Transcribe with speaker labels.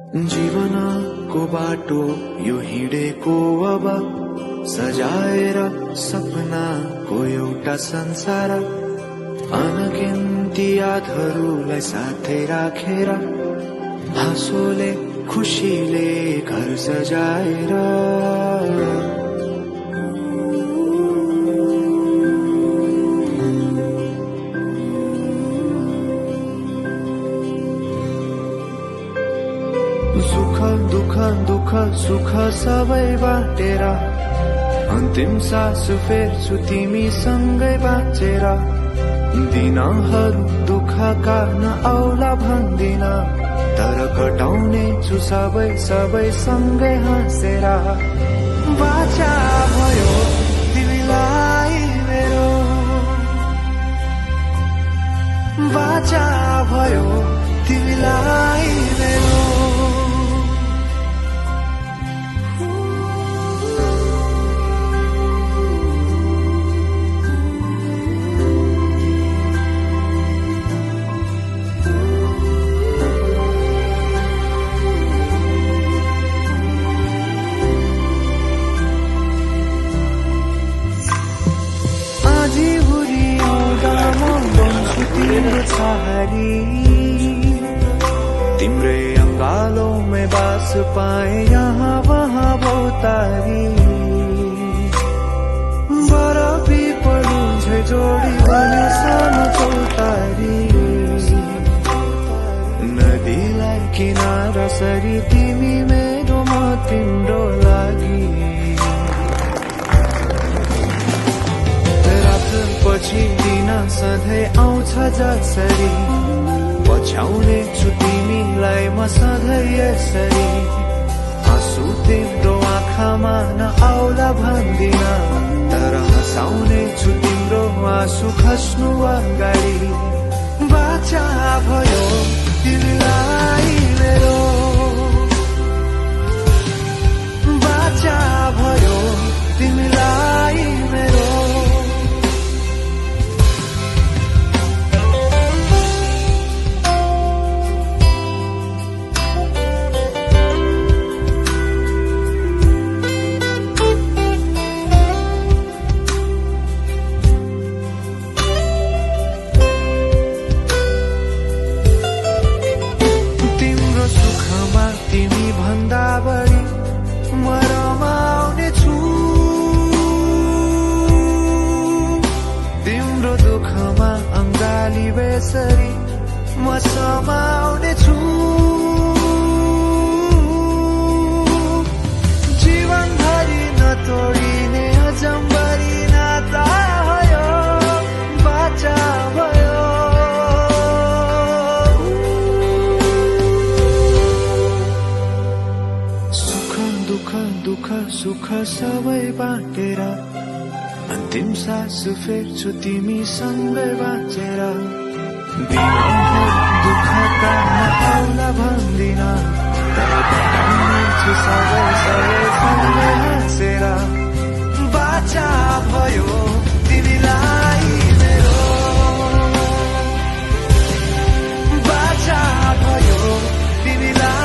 Speaker 1: जीवनको बाटो यो हिँडेको अब सजाएर सपनाको एउटा संसार अनगिन्ती यादहरूलाई साथै राखेर हाँसोले खुसीले घर सजाएर सुख दुःख दुःख सुख सबै बाटेर अन्तिम सास फेर्छु तिमीसँगै बाँचेर दिनहरू दुःखका नआउला भन्दिन तर कटाउने छु सबै सबै सँगै हाँसेर बाचा भयो तिमीलाई मेरो बाचा भयो तिमीलाई मेरो तिम्रै अंगालों में बास पाए यहाँ वहाँ बहुतारी बरफी पड़ू झै जोडी बने सानो चौतारी नदीलाई किनारा सरी तिमी मेरो म तिम्रो लागि रात पछि दिन सधैँ आउँछ जसरी पछ्याउने छु तिमीलाई म सधैँ यसरी आँसु तिम्रो आँखामा नआउला भन्दिन तर हँसाउने छु तिम्रो आँसु खस्नु अगाडि बाचा भयो तिमीलाई मेरो बाचा भयो तिमीलाई मेरो बेसरी म समाउने छु जीवनभरि नतोडिने अजम्बरी नाता भयो बाचा भयो सुख दुःख दुःख सुख सबै बाटेर अन्तिम सास फेर्छु तिमीसँगै बाँचेर दिनभर दुःखका नआउला भन्दिन तर बताउने छु सबै सबै सँगै हाँसेर बाचा भयो तिमीलाई मेरो बाचा भयो तिमीलाई